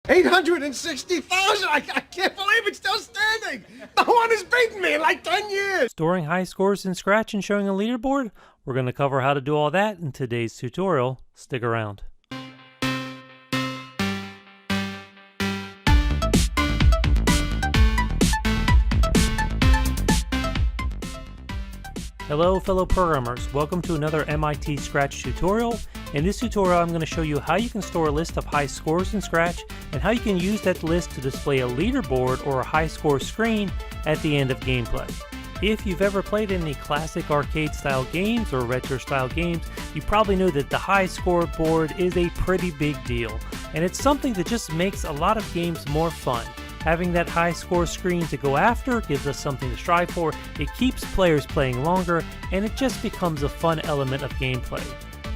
860,000! I can't believe it's still standing! No one has beaten me in like 10 years! Storing high scores in Scratch and showing a leaderboard? We're going to cover how to do all that in today's tutorial. Stick around. Hello fellow programmers, welcome to another MIT Scratch tutorial. In this tutorial I'm going to show you how you can store a list of high scores in Scratch and how you can use that list to display a leaderboard or a high score screen at the end of gameplay. If you've ever played any classic arcade style games or retro style games, you probably know that the high scoreboard is a pretty big deal, and it's something that just makes a lot of games more fun. Having that high score screen to go after gives us something to strive for, it keeps players playing longer, and it just becomes a fun element of gameplay.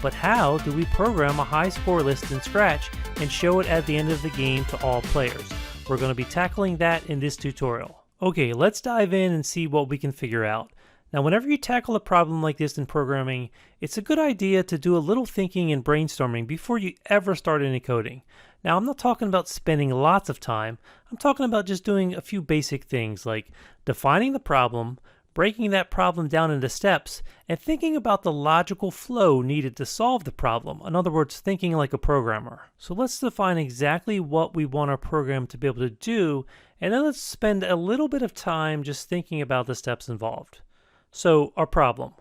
But how do we program a high score list in Scratch and show it at the end of the game to all players? We're going to be tackling that in this tutorial. Okay, let's dive in and see what we can figure out. Now, whenever you tackle a problem like this in programming, it's a good idea to do a little thinking and brainstorming before you ever start any coding. Now, I'm not talking about spending lots of time. I'm talking about just doing a few basic things like defining the problem, breaking that problem down into steps, and thinking about the logical flow needed to solve the problem. In other words, thinking like a programmer. So let's define exactly what we want our program to be able to do, and then let's spend a little bit of time just thinking about the steps involved. So, our problem.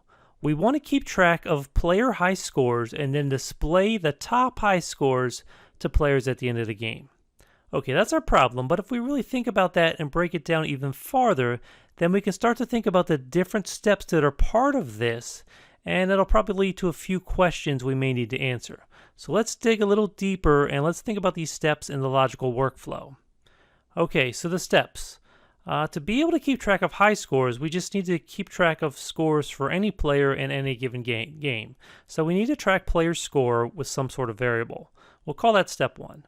We want to keep track of player high scores and then display the top high scores to players at the end of the game. Okay, that's our problem, but if we really think about that and break it down even farther, then we can start to think about the different steps that are part of this, and it'll probably lead to a few questions we may need to answer. So let's dig a little deeper and let's think about these steps in the logical workflow. Okay, so the steps. To be able to keep track of high scores, we just need to keep track of scores for any player in any given game. So we need to track player's score with some sort of variable. We'll call that step 1.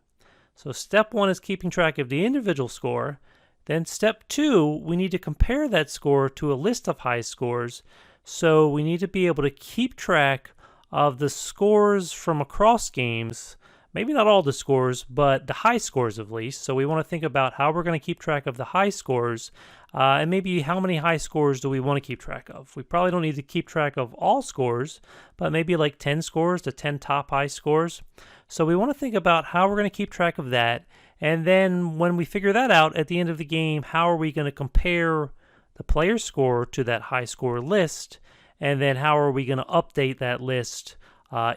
So step 1 is keeping track of the individual score. Then step 2, we need to compare that score to a list of high scores. So we need to be able to keep track of the scores from across games. Maybe not all the scores, but the high scores at least. So we want to think about how we're going to keep track of the high scores, and maybe how many high scores do we want to keep track of. We probably don't need to keep track of all scores, but maybe like 10 scores, the 10 top high scores. So we want to think about how we're going to keep track of that, and then when we figure that out at the end of the game, how are we going to compare the player score to that high score list, and then how are we going to update that list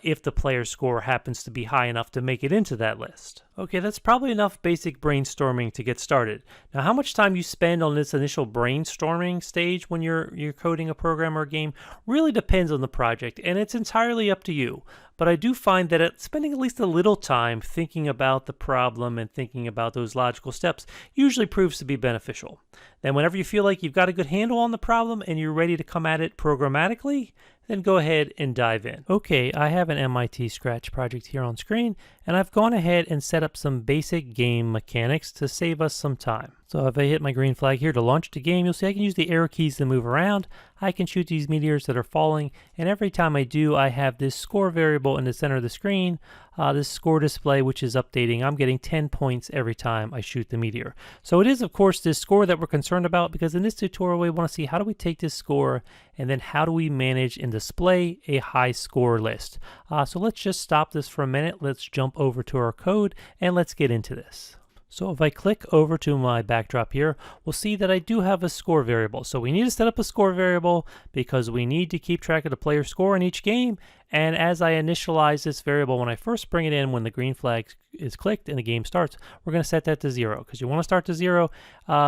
if the player score happens to be high enough to make it into that list. Okay, that's probably enough basic brainstorming to get started. Now, how much time you spend on this initial brainstorming stage when you're coding a program or a game really depends on the project, and it's entirely up to you. But I do find that spending at least a little time thinking about the problem and thinking about those logical steps usually proves to be beneficial. Then whenever you feel like you've got a good handle on the problem and you're ready to come at it programmatically, then go ahead and dive in. Okay, I have an MIT Scratch project here on screen, and I've gone ahead and set up some basic game mechanics to save us some time. So if I hit my green flag here to launch the game, you'll see I can use the arrow keys to move around. I can shoot these meteors that are falling, and every time I do, I have this score variable in the center of the screen, this score display, which is updating. I'm getting 10 points every time I shoot the meteor. So it is, of course, this score that we're concerned about, because in this tutorial, we want to see how do we take this score, and then how do we manage and display a high score list. So let's just stop this for a minute. Let's jump over to our code, and let's get into this. So if I click over to my backdrop here, we'll see that I do have a score variable. So we need to set up a score variable because we need to keep track of the player score in each game. And as I initialize this variable, when I first bring it in, when the green flag is clicked and the game starts, we're going to set that to 0 because you want to start to 0,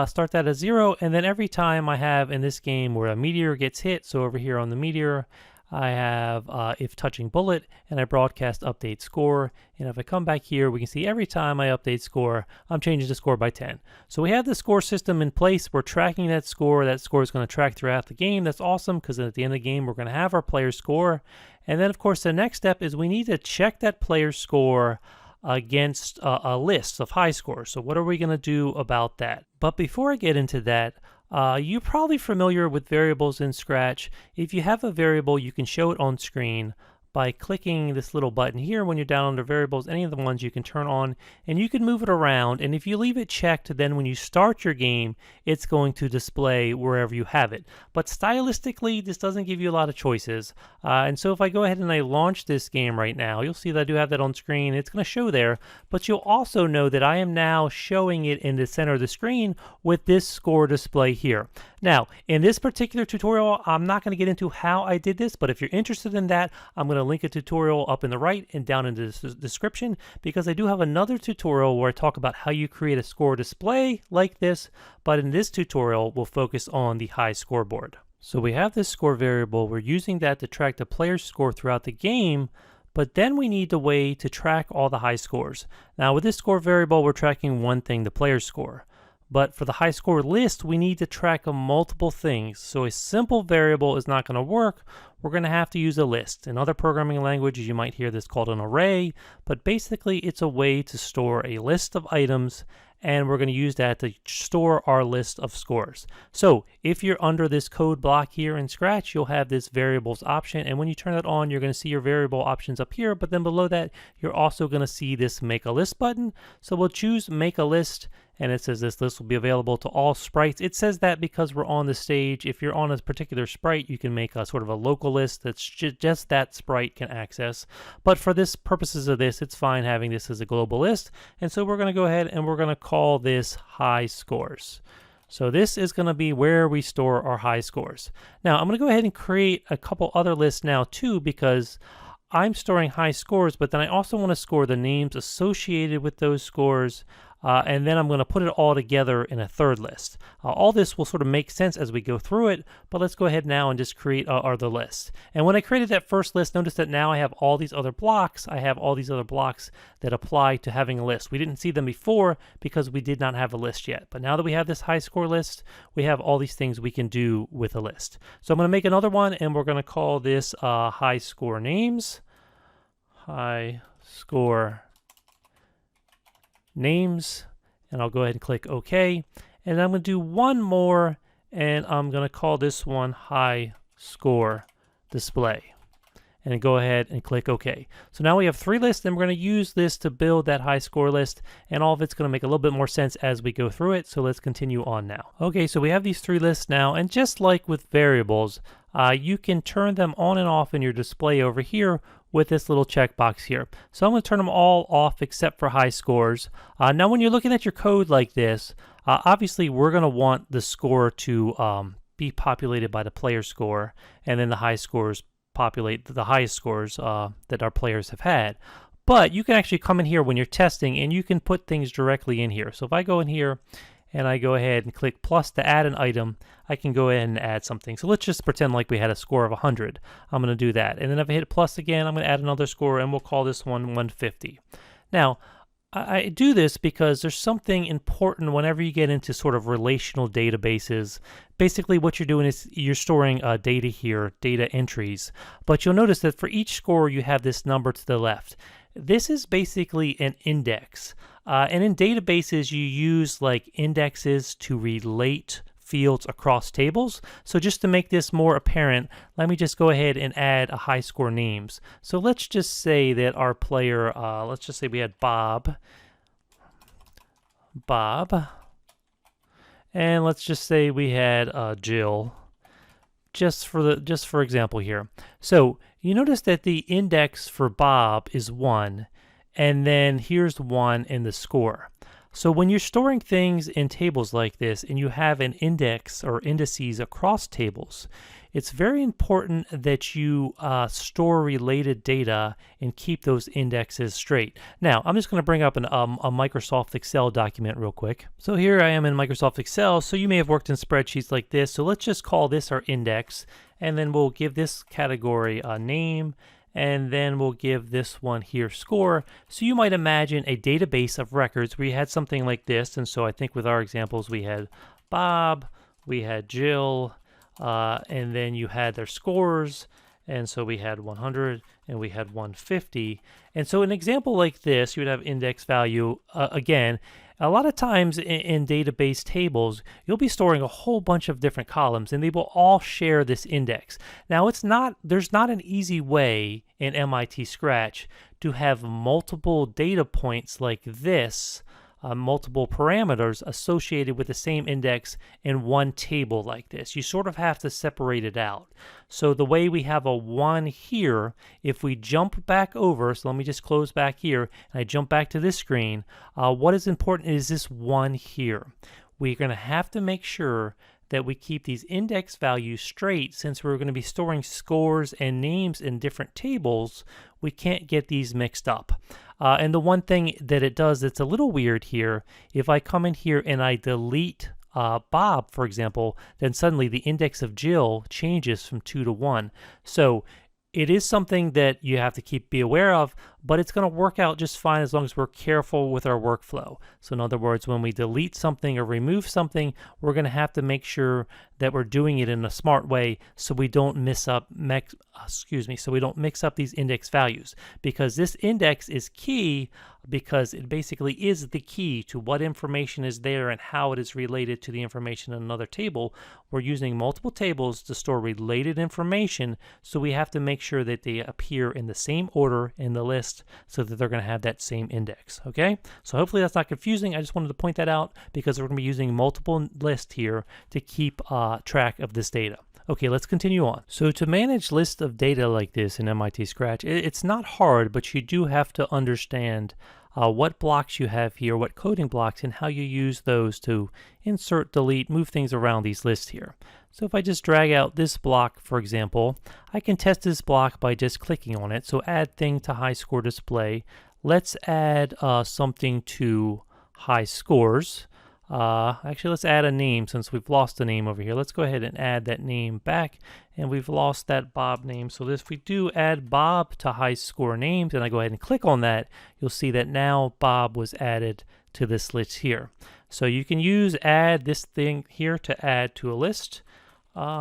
start that as 0. And then every time I have in this game where a meteor gets hit, so over here on the meteor, I have if touching bullet, and I broadcast update score. And if I come back here, we can see every time I update score, I'm changing the score by 10. So we have the score system in place. We're tracking that score. That score is going to track throughout the game. That's awesome because at the end of the game, we're going to have our player score. And then, of course, the next step is we need to check that player score against a list of high scores. So what are we going to do about that? But before I get into that, you're probably familiar with variables in Scratch. If you have a variable, you can show it on screen, by clicking this little button here. When you're down under variables, any of the ones you can turn on, and you can move it around, and if you leave it checked, then when you start your game, it's going to display wherever you have it. But stylistically, this doesn't give you a lot of choices, and so if I go ahead and I launch this game right now, you'll see that I do have that on screen. It's going to show there, but you'll also know that I am now showing it in the center of the screen with this score display here. Now, in this particular tutorial, I'm not going to get into how I did this, but if you're interested in that, I'm going to link a tutorial up in the right and down in the description, because I do have another tutorial where I talk about how you create a score display like this, but in this tutorial, we'll focus on the high scoreboard. So we have this score variable. We're using that to track the player's score throughout the game, but then we need a way to track all the high scores. Now, with this score variable, we're tracking one thing, the player's score. But for the high score list, we need to track multiple things. So a simple variable is not going to work. We're going to have to use a list. In other programming languages, you might hear this called an array, but basically it's a way to store a list of items, and we're going to use that to store our list of scores. So if you're under this code block here in Scratch, you'll have this variables option, and when you turn that on, you're going to see your variable options up here, but then below that, you're also going to see this make a list button. So we'll choose make a list, and it says this list will be available to all sprites. It says that because we're on the stage. If you're on a particular sprite, you can make a sort of a local list that's just that sprite can access. But for this purposes of this, it's fine having this as a global list. And so we're going to go ahead and we're going to call this high scores. So this is going to be where we store our high scores. Now I'm going to go ahead and create a couple other lists now too, because I'm storing high scores, but then I also want to store the names associated with those scores. And then I'm going to put it all together in a third list. All this will sort of make sense as we go through it, but let's go ahead now and just create the list. And when I created that first list, notice that now I have all these other blocks. I have all these other blocks that apply to having a list. We didn't see them before because we did not have a list yet. But now that we have this high score list, we have all these things we can do with a list. So I'm going to make another one, and we're going to call this high score names. High score names, and I'll go ahead and click OK, and I'm going to do one more, and I'm going to call this one high score display, and then go ahead and click OK. So now we have three lists, and we're going to use this to build that high score list, and all of it's going to make a little bit more sense as we go through it. So let's continue on now. Okay, so we have these three lists now, and just like with variables, you can turn them on and off in your display over here with this little checkbox here. So I'm going to turn them all off except for high scores. Now when you're looking at your code like this, obviously we're going to want the score to be populated by the player score, and then the high scores populate the highest scores that our players have had. But you can actually come in here when you're testing, and you can put things directly in here. So if I go in here and I go ahead and click plus to add an item, I can go ahead and add something. So let's just pretend like we had a score of 100. I'm going to do that. And then if I hit plus again, I'm going to add another score, and we'll call this one 150. Now, I do this because there's something important whenever you get into sort of relational databases. Basically what you're doing is you're storing data here, data entries. But you'll notice that for each score, you have this number to the left. This is basically an index. And in databases, you use like indexes to relate fields across tables. So just to make this more apparent, let me just go ahead and add a high score names. So let's just say that our player, let's just say we had Bob, and let's just say we had Jill, just for example here. So you notice that the index for Bob is 1, and then here's 1 in the score. So when you're storing things in tables like this, and you have an index or indices across tables, it's very important that you store related data and keep those indexes straight. Now, I'm just going to bring up a Microsoft Excel document real quick. So here I am in Microsoft Excel. So you may have worked in spreadsheets like this. So let's just call this our index, and then we'll give this category a name, and then we'll give this one here score. So you might imagine a database of records where you had something like this. And so I think with our examples, we had Bob, we had Jill, and then you had their scores. And so we had 100 and we had 150. And so an example like this, you would have index value again. A lot of times in database tables, you'll be storing a whole bunch of different columns and they will all share this index. Now there's not an easy way in MIT Scratch to have multiple data points like this, multiple parameters associated with the same index in one table like this. You sort of have to separate it out. So the way we have a 1 here, if we jump back over, so let me just close back here, and I jump back to this screen, what is important is this 1 here. We're going to have to make sure that we keep these index values straight. Since we're going to be storing scores and names in different tables, we can't get these mixed up. And the one thing that it does that's a little weird here, if I come in here and I delete Bob, for example, then suddenly the index of Jill changes from 2 to 1. So it is something that you have to be aware of, but it's going to work out just fine as long as we're careful with our workflow. So in other words, when we delete something or remove something, we're going to have to make sure that we're doing it in a smart way so we don't mix up these index values, because this index is key because it basically is the key to what information is there and how it is related to the information in another table. We're using multiple tables to store related information, so we have to make sure that they appear in the same order in the list so that they're going to have that same index. Okay, so hopefully that's not confusing. I just wanted to point that out because we're going to be using multiple lists here to keep track of this data. Okay, let's continue on. So to manage lists of data like this in MIT Scratch, it's not hard, but you do have to understand what blocks you have here, what coding blocks, and how you use those to insert, delete, move things around these lists here. So if I just drag out this block, for example, I can test this block by just clicking on it. So add thing to high score display. Let's add something to high scores. Actually, let's add a name since we've lost a name over here. Let's go ahead and add that name back, and we've lost that Bob name. So if we do add Bob to high score names, and I go ahead and click on that, you'll see that now Bob was added to this list here. So you can use add this thing here to add to a list.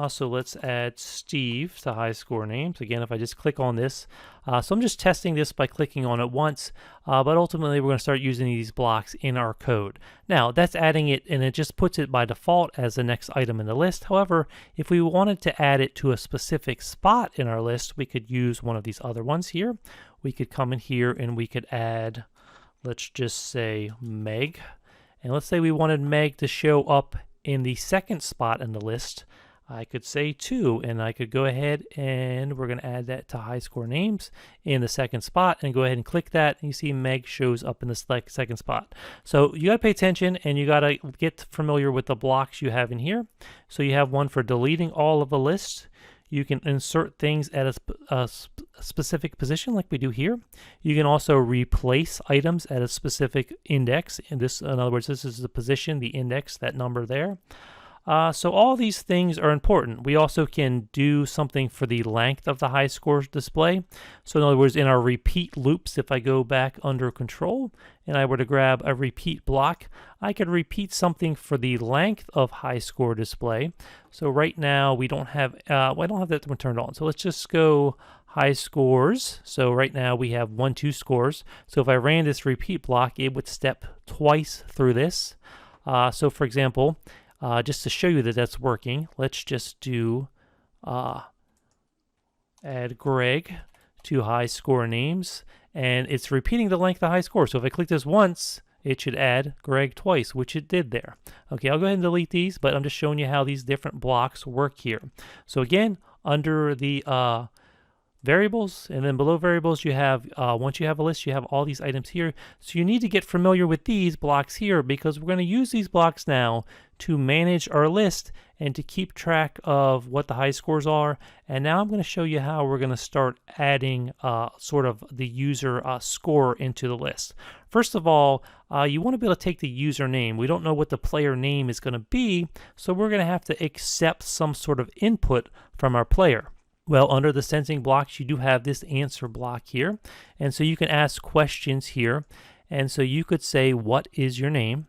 So let's add Steve to high score names. Again, if I just click on this, so I'm just testing this by clicking on it once, but ultimately we're going to start using these blocks in our code. Now that's adding it, and it just puts it by default as the next item in the list. However, if we wanted to add it to a specific spot in our list, we could use one of these other ones here. We could come in here and we could add, let's just say Meg. And let's say we wanted Meg to show up in the second spot in the list. I could say 2, and I could go ahead and we're going to add that to high score names in the second spot and go ahead and click that, and you see Meg shows up in the second spot. So you got to pay attention and you got to get familiar with the blocks you have in here. So you have one for deleting all of the lists. You can insert things at a specific position like we do here. You can also replace items at a specific index. In other words, this is the position, the index, that number there. So all these things are important. We also can do something for the length of the high score display. So in other words, in our repeat loops, if I go back under control and I were to grab a repeat block, I could repeat something for the length of high score display. So right now we don't have, I don't have that one turned on. So let's just go high scores. So right now we have 1, 2 scores. So if I ran this repeat block, it would step twice through this. So for example, just to show you that that's working, let's just do add Greg to high score names, and it's repeating the length of high score. So if I click this once, it should add Greg twice, which it did there. Okay, I'll go ahead and delete these, but I'm just showing you how these different blocks work here. So again, under the variables, and then below variables you have, once you have a list, you have all these items here. So you need to get familiar with these blocks here, because we're going to use these blocks now to manage our list and to keep track of what the high scores are. And now I'm going to show you how we're going to start adding sort of the user score into the list. First of all, you want to be able to take the username. We don't know what the player name is going to be, so we're going to have to accept some sort of input from our player. Well, under the sensing blocks, you do have this answer block here. And so you can ask questions here. And so you could say, what is your name?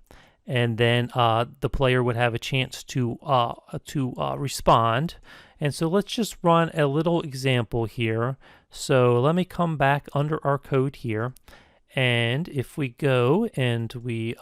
And then the player would have a chance to respond. And so let's just run a little example here. So let me come back under our code here. And if we go and we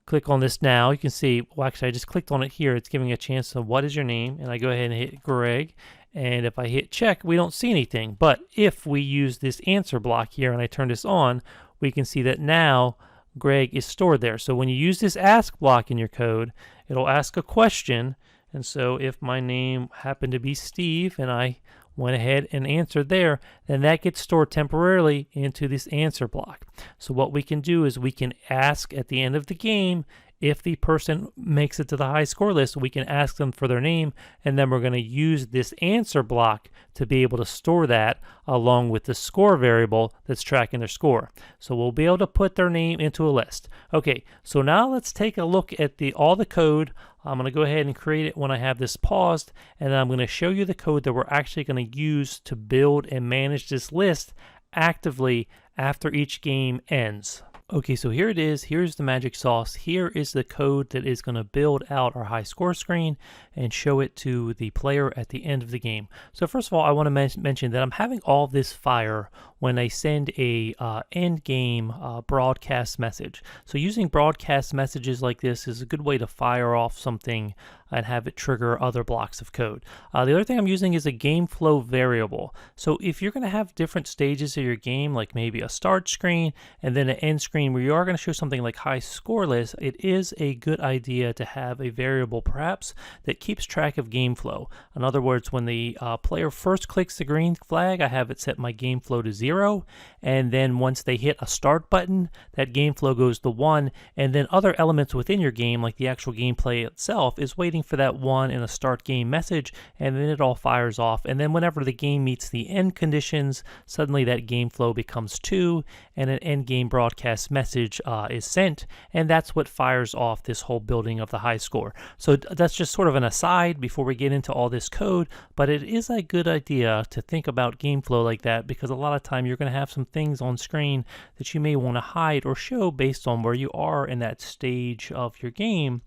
click on this now, you can see, well, actually, I just clicked on it here. It's giving a chance to what is your name, and I go ahead and hit Greg. And if I hit check, we don't see anything. But if we use this answer block here and I turn this on, we can see that now Greg is stored there. So when you use this ask block in your code, it'll ask a question. And so if my name happened to be Steve and I went ahead and answered there, then that gets stored temporarily into this answer block. So what we can do is we can ask at the end of the game, if the person makes it to the high score list, we can ask them for their name, and then we're going to use this answer block to be able to store that along with the score variable that's tracking their score. So we'll be able to put their name into a list. Okay, so now let's take a look at all the code. I'm going to go ahead and create it when I have this paused, and then I'm going to show you the code that we're actually going to use to build and manage this list actively after each game ends. Okay, so here it is. Here's the magic sauce. Here is the code that is going to build out our high score screen and show it to the player at the end of the game. So first of all, I want to mention that I'm having all this fire when I send a end game broadcast message. So using broadcast messages like this is a good way to fire off something and have it trigger other blocks of code. The other thing I'm using is a game flow variable. So if you're going to have different stages of your game, like maybe a start screen and then an end screen where you are going to show something like high score list, it is a good idea to have a variable perhaps that keeps track of game flow. In other words, when the player first clicks the green flag, I have it set my game flow to 0, and then once they hit a start button, that game flow goes to 1, and then other elements within your game, like the actual gameplay itself, is waiting for that 1 in a start game message, and then it all fires off. And then whenever the game meets the end conditions, suddenly that game flow becomes 2, and an end game broadcast message is sent, and that's what fires off this whole building of the high score. So that's just sort of an aside before we get into all this code, but it is a good idea to think about game flow like that, because a lot of time you're going to have some things on screen that you may want to hide or show based on where you are in that stage of your game.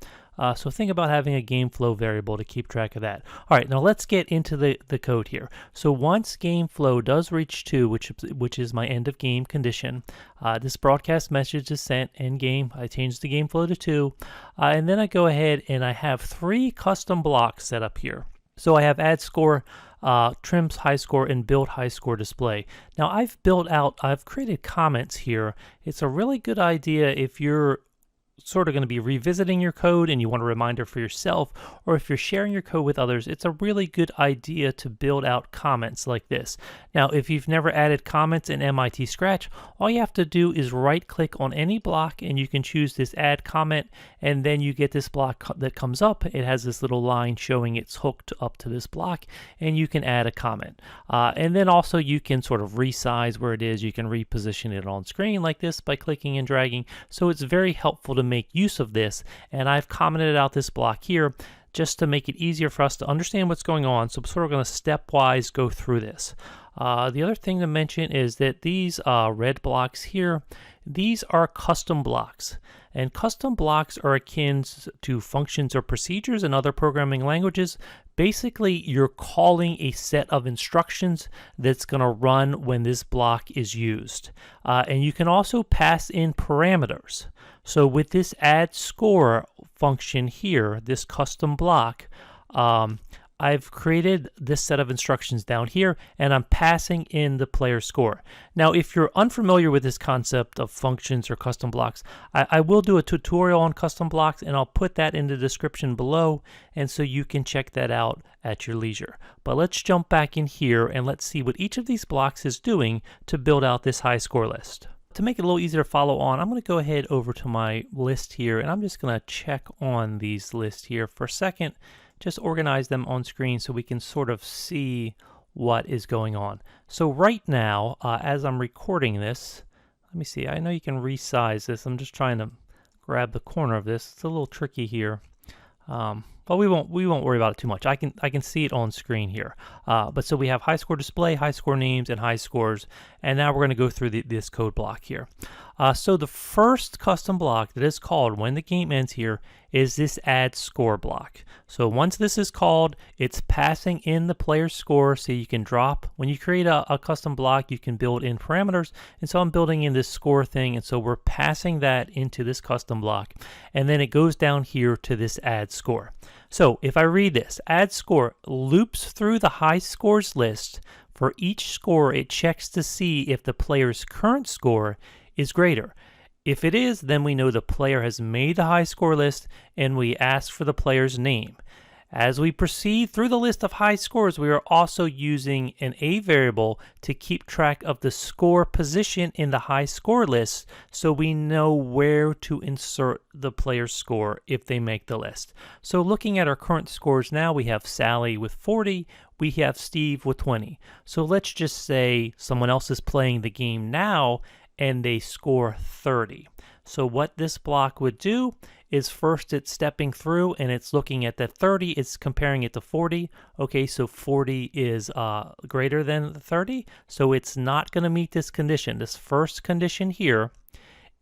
So think about having a game flow variable to keep track of that. All right, now let's get into the code here. So once game flow does reach 2, which is my end of game condition, this broadcast message is sent end game. I change the game flow to 2, and then I go ahead and I have 3 custom blocks set up here. So I have add score, trims high score, and build high score display. Now I've created comments here. It's a really good idea if you're sort of going to be revisiting your code and you want a reminder for yourself, or if you're sharing your code with others, it's a really good idea to build out comments like this. Now, if you've never added comments in MIT Scratch, all you have to do is right click on any block and you can choose this add comment, and then you get this block that comes up. It has this little line showing it's hooked up to this block, and you can add a comment. And then also you can sort of resize where it is. You can reposition it on screen like this by clicking and dragging. So it's very helpful to make use of this, and I've commented out this block here just to make it easier for us to understand what's going on. So I'm sort of going to stepwise go through this. The other thing to mention is that these red blocks here, these are custom blocks, and custom blocks are akin to functions or procedures in other programming languages. Basically, you're calling a set of instructions that's going to run when this block is used. And you can also pass in parameters. So with this add score function here, this custom block, I've created this set of instructions down here, and I'm passing in the player score. Now, if you're unfamiliar with this concept of functions or custom blocks, I will do a tutorial on custom blocks, and I'll put that in the description below, and so you can check that out at your leisure. But let's jump back in here, and let's see what each of these blocks is doing to build out this high score list. To make it a little easier to follow on, I'm going to go ahead over to my list here, and I'm just going to check on these lists here for a second. Just organize them on screen so we can sort of see what is going on. So right now, as I'm recording this, let me see, I know you can resize this. I'm just trying to grab the corner of this. It's a little tricky here. But we won't worry about it too much. I can see it on screen here. But so we have high score display, high score names, and high scores. And now we're going to go through this code block here. So the first custom block that is called when the game ends here is this add score block. So once this is called, it's passing in the player's score, so you can drop. When you create a custom block, you can build in parameters, and so I'm building in this score thing, and so we're passing that into this custom block, and then it goes down here to this add score. So if I read this, add score loops through the high scores list. For each score, it checks to see if the player's current score is greater. If it is, then we know the player has made the high score list, and we ask for the player's name. As we proceed through the list of high scores, we are also using an A variable to keep track of the score position in the high score list, so we know where to insert the player's score if they make the list. So looking at our current scores now, we have Sally with 40, we have Steve with 20. So let's just say someone else is playing the game now and they score 30. So what this block would do is first it's stepping through and it's looking at the 30, it's comparing it to 40. Okay, so 40 is greater than 30, so it's not going to meet this condition. This first condition here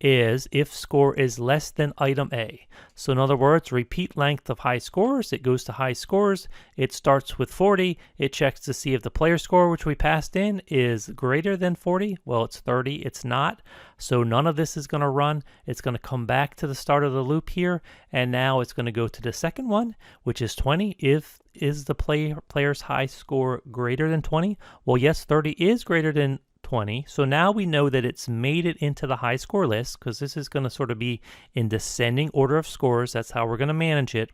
is if score is less than item A. So in other words, repeat length of high scores, it goes to high scores, it starts with 40, it checks to see if the player score which we passed in is greater than 40. Well, it's 30, it's not. So none of this is going to run. It's going to come back to the start of the loop here, and now it's going to go to the second one, which is 20. If is the player's high score greater than 20? Well, yes, 30 is greater than 20. So now we know that it's made it into the high score list, because this is going to sort of be in descending order of scores. That's how we're going to manage it.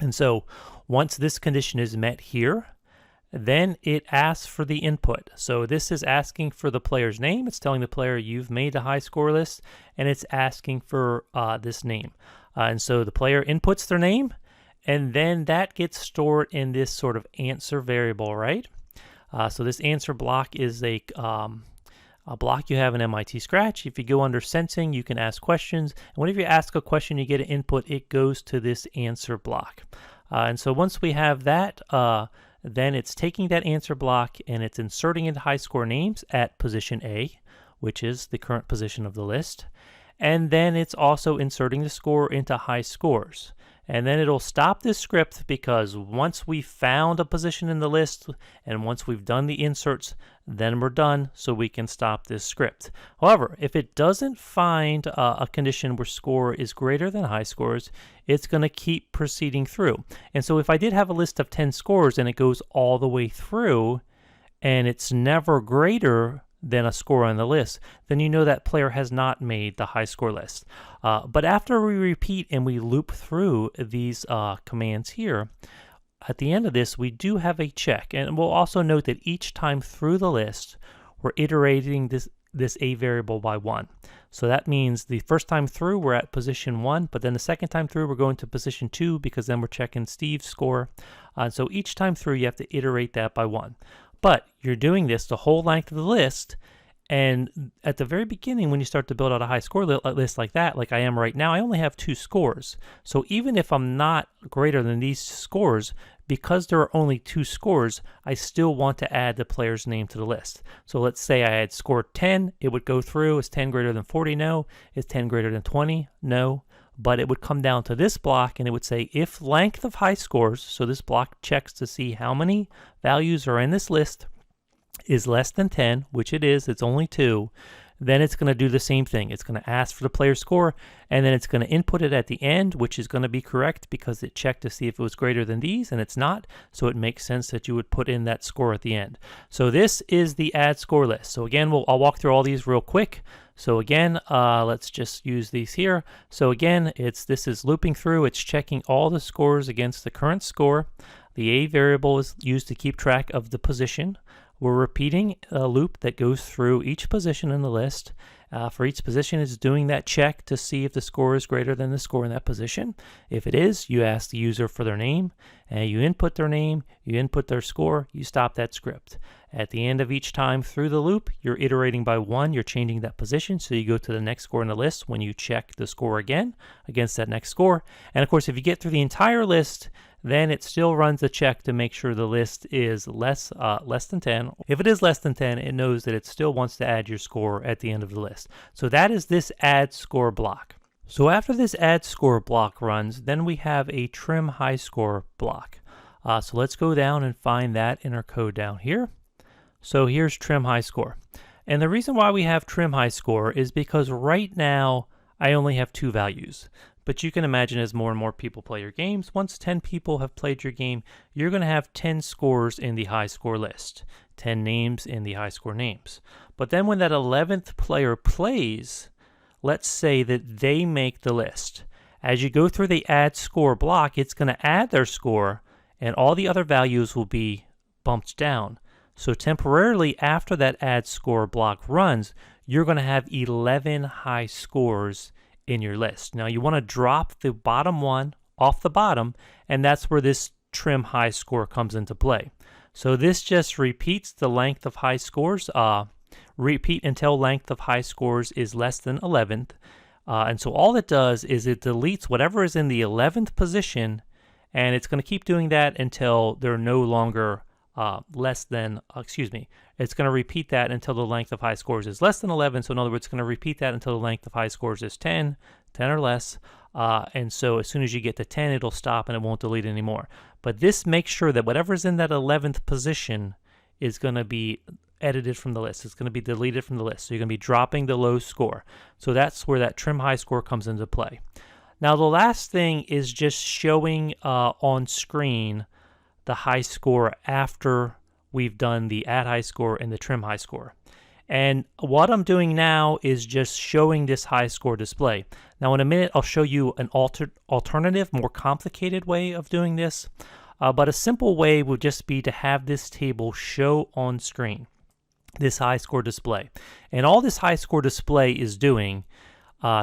And so once this condition is met here, then it asks for the input. So this is asking for the player's name. It's telling the player you've made the high score list, and it's asking for this name. And so the player inputs their name, and then that gets stored in this sort of answer variable, right? So this answer block is a block you have in MIT Scratch. If you go under sensing, you can ask questions. And whenever you ask a question, you get an input, it goes to this answer block. And so once we have that, then it's taking that answer block and it's inserting into high score names at position A, which is the current position of the list. And then it's also inserting the score into high scores. And then it'll stop this script, because once we found a position in the list and once we've done the inserts, then we're done, so we can stop this script. However, if it doesn't find a condition where score is greater than high scores, it's going to keep proceeding through. And so if I did have a list of 10 scores and it goes all the way through and it's never greater than a score on the list, then you know that player has not made the high score list. But after we repeat and we loop through these commands here, at the end of this, we do have a check. And we'll also note that each time through the list, we're iterating this A variable by 1. So that means the first time through, we're at position 1, but then the second time through, we're going to position 2, because then we're checking Steve's score. So each time through, you have to iterate that by 1. But you're doing this the whole length of the list, and at the very beginning, when you start to build out a high score list like that, like I am right now, I only have 2 scores. So even if I'm not greater than these scores, because there are only 2 scores, I still want to add the player's name to the list. So let's say I had scored 10, it would go through. Is 10 greater than 40? No. Is 10 greater than 20? No. But it would come down to this block and it would say if length of high scores, so this block checks to see how many values are in this list, is less than 10, which it is, it's only 2, then it's going to do the same thing. It's going to ask for the player's score, and then it's going to input it at the end, which is going to be correct because it checked to see if it was greater than these, and it's not, so it makes sense that you would put in that score at the end. So this is the add score list. So again, I'll walk through all these real quick. So again, let's just use these here. So again, this is looping through, it's checking all the scores against the current score. The A variable is used to keep track of the position. We're repeating a loop that goes through each position in the list. For each position, it's doing that check to see if the score is greater than the score in that position. If it is, you ask the user for their name, and you input their name, you input their score, you stop that script. At the end of each time through the loop, you're iterating by 1, you're changing that position, so you go to the next score in the list when you check the score again against that next score. And of course, if you get through the entire list, then it still runs a check to make sure the list is less than 10. If it is less than 10, it knows that it still wants to add your score at the end of the list. So that is this add score block. So after this add score block runs, then we have a trim high score block. So let's go down and find that in our code down here. So here's trim high score. And the reason why we have trim high score is because right now I only have 2 values. But you can imagine as more and more people play your games, once 10 people have played your game, you're going to have 10 scores in the high score list, 10 names in the high score names. But then when that 11th player plays, let's say that they make the list. As you go through the add score block, it's going to add their score, and all the other values will be bumped down. So temporarily after that add score block runs, you're going to have 11 high scores in your list. Now you want to drop the bottom one off the bottom, and that's where this trim high score comes into play. So this just repeats the length of high scores, repeat until length of high scores is less than 11th. And so all it does is it deletes whatever is in the 11th position, and it's going to keep doing that until they're no longer it's going to repeat that until the length of high scores is less than 11. So in other words, it's going to repeat that until the length of high scores is 10 or less. And so as soon as you get to 10, it'll stop and it won't delete anymore. But this makes sure that whatever's in that 11th position is going to be edited from the list. It's going to be deleted from the list. So you're going to be dropping the low score. So that's where that trim high score comes into play. Now the last thing is just showing on screen the high score after we've done the add high score and the trim high score. And what I'm doing now is just showing this high score display. Now in a minute I'll show you an alternative, more complicated way of doing this. But a simple way would just be to have this table show on screen, this high score display. And all this high score display is doing,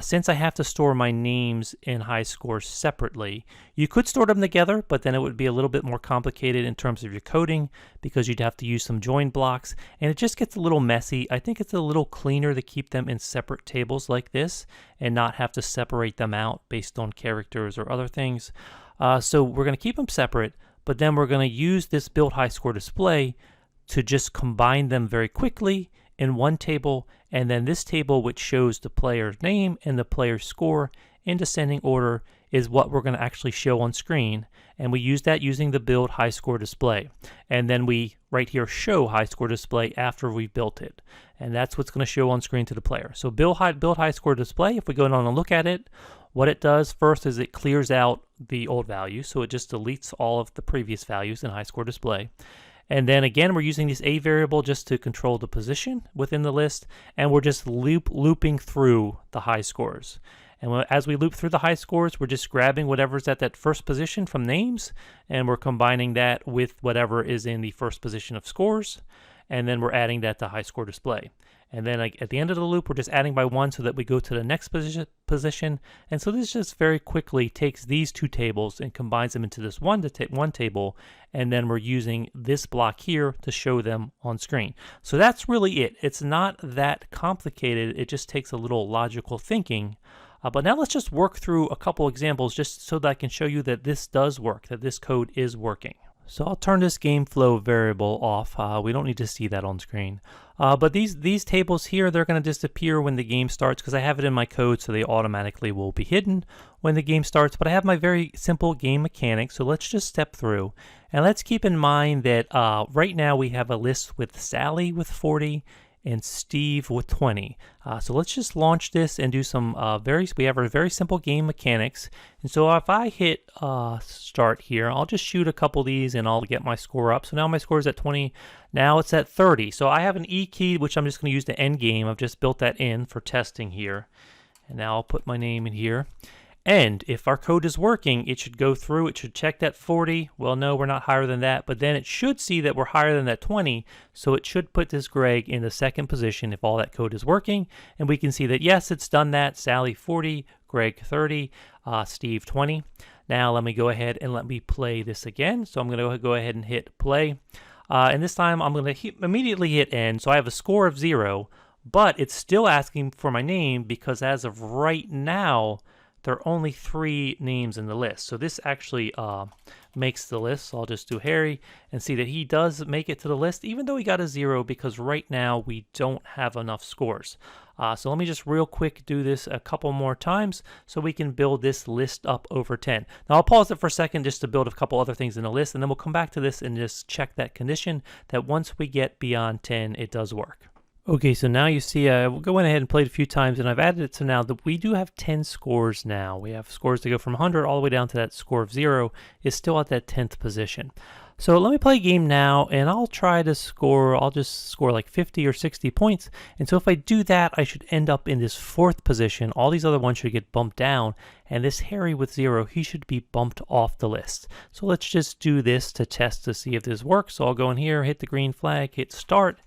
since I have to store my names and high scores separately, you could store them together, but then it would be a little bit more complicated in terms of your coding because you'd have to use some join blocks, and it just gets a little messy. I think it's a little cleaner to keep them in separate tables like this and not have to separate them out based on characters or other things. So we're going to keep them separate, but then we're going to use this build high score display to just combine them very quickly in one table, and then this table, which shows the player's name and the player's score in descending order, is what we're going to actually show on screen. And we use that using the build high score display. And then we right here show high score display after we've built it. And that's what's going to show on screen to the player. So build high score display, if we go down and look at it, what it does first is it clears out the old values. So it just deletes all of the previous values in high score display. And then again, we're using this A variable just to control the position within the list, and we're just looping through the high scores. And as we loop through the high scores, we're just grabbing whatever's at that first position from names, and we're combining that with whatever is in the first position of scores, and then we're adding that to high score display. And then at the end of the loop, we're just adding by 1 so that we go to the next position. And so this just very quickly takes these two tables and combines them into this one table. And then we're using this block here to show them on screen. So that's really it. It's not that complicated. It just takes a little logical thinking. But now let's just work through a couple examples just so that I can show you that this does work, that this code is working. So I'll turn this game flow variable off. We don't need to see that on screen. But these tables here, they're going to disappear when the game starts because I have it in my code, so they automatically will be hidden when the game starts. But I have my very simple game mechanics, so let's just step through. And let's keep in mind that right now we have a list with Sally with 40 and Steve with 20. So let's just launch this and do some we have a very simple game mechanics. And so if I hit start here, I'll just shoot a couple of these and I'll get my score up. So now my score is at 20. Now it's at 30. So I have an E key, which I'm just going to use to end game. I've just built that in for testing here. And now I'll put my name in here. And if our code is working, it should go through, it should check that 40. Well, no, we're not higher than that, but then it should see that we're higher than that 20, so it should put this Greg in the second position if all that code is working. And we can see that, yes, it's done that. Sally 40, Greg 30, Steve 20. Now let me go ahead and let me play this again. So I'm going to go ahead and hit play. And this time I'm going to immediately hit end. So I have a score of 0, but it's still asking for my name because as of right now, there are only 3 names in the list. So this actually makes the list. So I'll just do Harry and see that he does make it to the list, even though he got a 0, because right now we don't have enough scores. So let me just real quick do this a couple more times so we can build this list up over 10. Now I'll pause it for a second just to build a couple other things in the list, and then we'll come back to this and just check that condition that once we get beyond 10, it does work. Okay, so now you see I went ahead and played a few times, and I've added it to now that we do have 10 scores now. We have scores to go from 100 all the way down to that score of 0 is still at that 10th position. So let me play a game now, and I'll try to score, I'll just score like 50 or 60 points. And so if I do that, I should end up in this 4th position. All these other ones should get bumped down, and this Harry with 0, he should be bumped off the list. So let's just do this to test to see if this works. So I'll go in here, hit the green flag, hit start.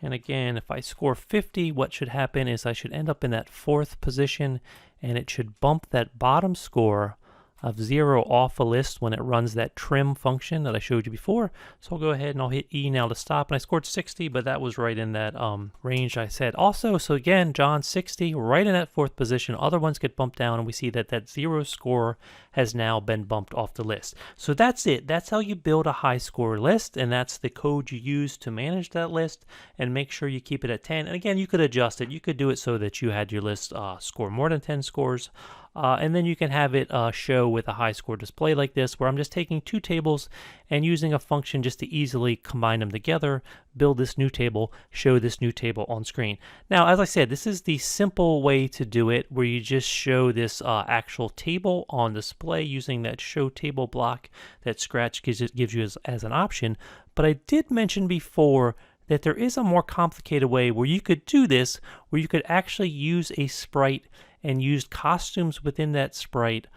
And again, if I score 50, what should happen is I should end up in that 4th position, and it should bump that bottom score of 0 off a list when it runs that trim function that I showed you before. So I'll go ahead and I'll hit E now to stop, and I scored 60, but that was right in that range I said also. So again, John 60, right in that 4th position. Other ones get bumped down, and we see that that 0 score has now been bumped off the list. So that's it. That's how you build a high score list, and that's the code you use to manage that list and make sure you keep it at 10. And again, you could adjust it. You could do it so that you had your list score more than 10 scores. And then you can have it show with a high score display like this, where I'm just taking 2 tables and using a function just to easily combine them together, build this new table, show this new table on screen. Now, as I said, this is the simple way to do it, where you just show this actual table on display using that show table block that Scratch gives you as an option. But I did mention before that there is a more complicated way where you could do this, where you could actually use a sprite and use costumes within that sprite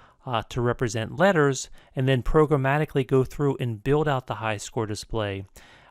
to represent letters, and then programmatically go through and build out the high score display.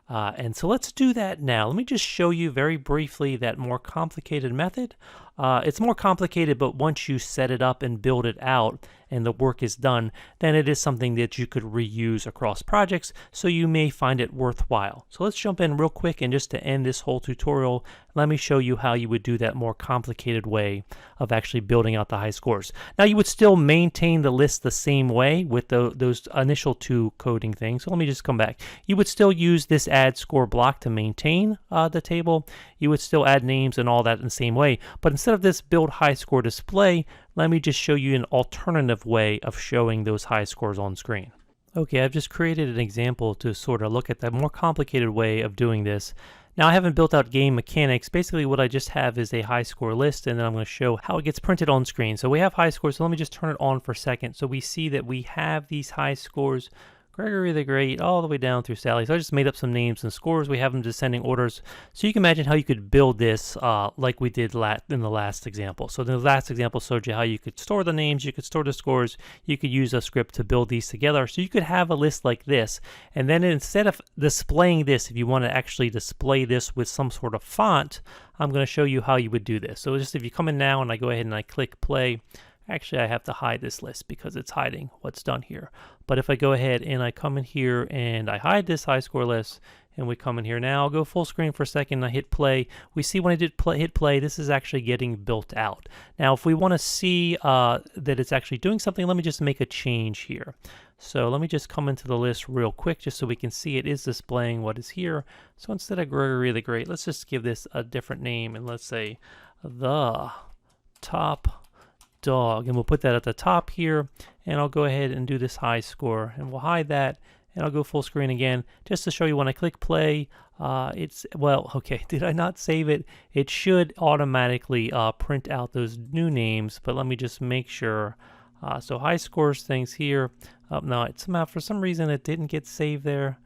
And so let's do that now. Let me just show you very briefly that more complicated method. It's more complicated, but once you set it up and build it out and the work is done, then it is something that you could reuse across projects, so you may find it worthwhile. So let's jump in real quick, and just to end this whole tutorial, let me show you how you would do that more complicated way of actually building out the high scores. Now, you would still maintain the list the same way with those initial 2 coding things. So let me just come back. You would still use this add score block to maintain the table. You would still add names and all that in the same way. But instead of this build high score display, let me just show you an alternative way of showing those high scores on screen. Okay, I've just created an example to sort of look at that more complicated way of doing this. Now, I haven't built out game mechanics. Basically, what I just have is a high score list, and then I'm going to show how it gets printed on screen. So we have high scores, so let me just turn it on for a second. So we see that we have these high scores, Gregory the Great, all the way down through Sally. So I just made up some names and scores. We have them descending orders. So you can imagine how you could build this like we did in the last example. So the last example showed you how you could store the names, you could store the scores, you could use a script to build these together. So you could have a list like this, and then instead of displaying this, if you want to actually display this with some sort of font, I'm going to show you how you would do this. So just if you come in now and I go ahead and I click play, actually I have to hide this list because it's hiding what's done here. But if I go ahead and I come in here and I hide this high score list, and we come in here now, I'll go full screen for a second, and I hit play. We see when I hit play, this is actually getting built out. Now, if we want to see that it's actually doing something, let me just make a change here. So let me just come into the list real quick just so we can see it is displaying what is here. So instead of Gregory the Great, let's just give this a different name, and let's say the top dog, and we'll put that at the top here, and I'll go ahead and do this high score, and we'll hide that, and I'll go full screen again just to show you when I click play. Okay, did I not save it? It should automatically print out those new names, but let me just make sure. So high scores things here. No, it's somehow for some reason it didn't get saved there.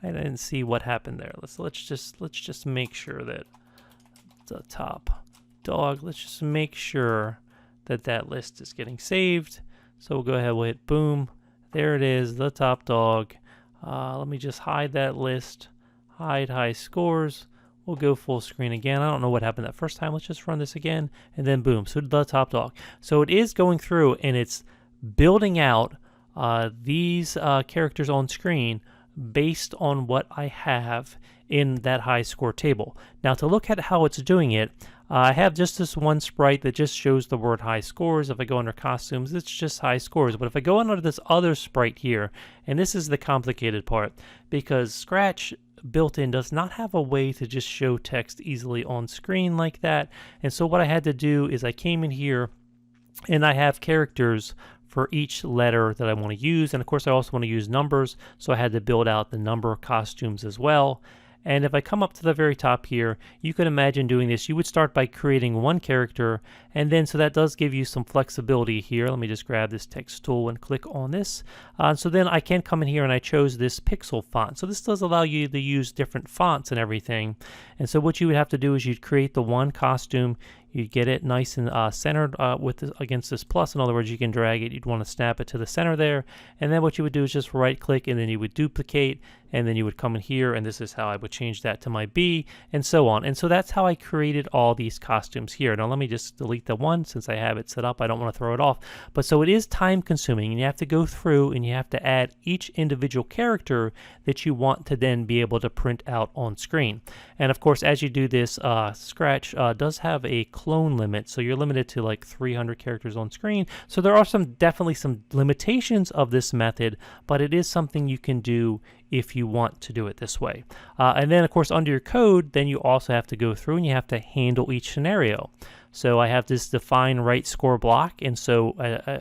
I didn't see what happened there. Let's just make sure that the top dog. Let's just make sure that that list is getting saved. So we'll go ahead, we'll hit boom. There it is, the top dog. Let me just hide that list, hide high scores. We'll go full screen again. I don't know what happened that first time. Let's just run this again, and then boom, so the top dog. So it is going through and it's building out these characters on screen based on what I have in that high score table. Now to look at how it's doing it, I have just this one sprite that just shows the word high scores. If I go under costumes, it's just high scores. But if I go under this other sprite here, and this is the complicated part, because Scratch built-in does not have a way to just show text easily on screen like that. And so what I had to do is I came in here and I have characters for each letter that I want to use. And of course I also want to use numbers, so I had to build out the number costumes as well. And if I come up to the very top here, you could imagine doing this. You would start by creating one character, and then so that does give you some flexibility here. Let me just grab this text tool and click on this. So then I can come in here, and I chose this pixel font. So this does allow you to use different fonts and everything. And so what you would have to do is you'd create the one costume. You'd get it nice and centered against this plus. In other words, you can drag it. You'd want to snap it to the center there. And then what you would do is just right click, and then you would duplicate, and then you would come in here, and this is how I would change that to my B, and so on. And so that's how I created all these costumes here. Now let me just delete the one since I have it set up. I don't want to throw it off. But so it is time consuming, and you have to go through and you have to add each individual character that you want to then be able to print out on screen. And of course, as you do this, Scratch does have a clone limit, so you're limited to like 300 characters on screen. So there are definitely some limitations of this method, but it is something you can do if you want to do it this way. And then of course under your code, then you also have to go through and you have to handle each scenario. So I have this define right score block, and so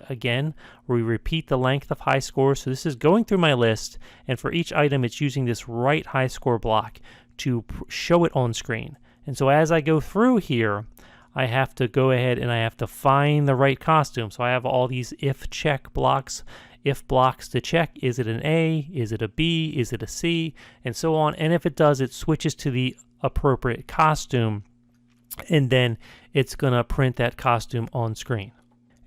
again, we repeat the length of high scores. So this is going through my list, and for each item it's using this right high score block to show it on screen. And so as I go through here, I have to go ahead and I have to find the right costume. So I have all these if check blocks, if blocks to check. Is it an A? Is it a B? Is it a C? And so on. And if it does, it switches to the appropriate costume, and then it's going to print that costume on screen.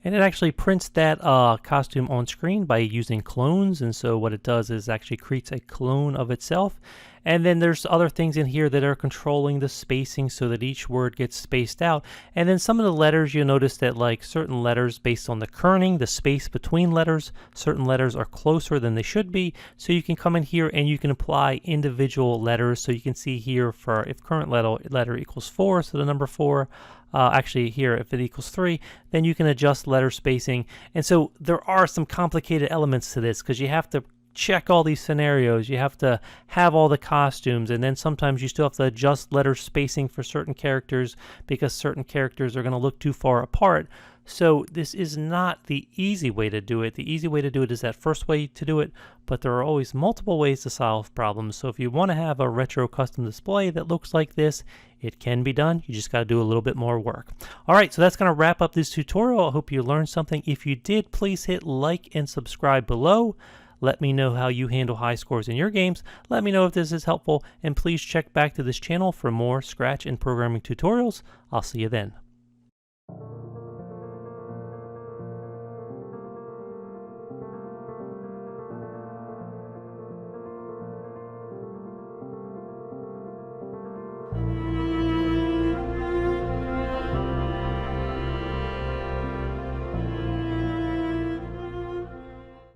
And it actually prints that costume on screen by using clones. And so what it does is actually creates a clone of itself. And then there's other things in here that are controlling the spacing so that each word gets spaced out. And then some of the letters, you'll notice that like certain letters, based on the kerning, the space between letters, certain letters are closer than they should be. So you can come in here and you can apply individual letters. So you can see here for if current letter equals 4, so the number 4, actually here if it equals 3, then you can adjust letter spacing. And so there are some complicated elements to this because you have to check all these scenarios, you have to have all the costumes, and then sometimes you still have to adjust letter spacing for certain characters because certain characters are going to look too far apart. So this is not the easy way to do it. The easy way to do it is that first way to do it, but there are always multiple ways to solve problems. So if you want to have a retro custom display that looks like this, it can be done. You just got to do a little bit more work. All right, so that's going to wrap up this tutorial. I hope you learned something. If you did, please hit like and subscribe below. Let me know how you handle high scores in your games. Let me know if this is helpful, and please check back to this channel for more Scratch and programming tutorials. I'll see you then.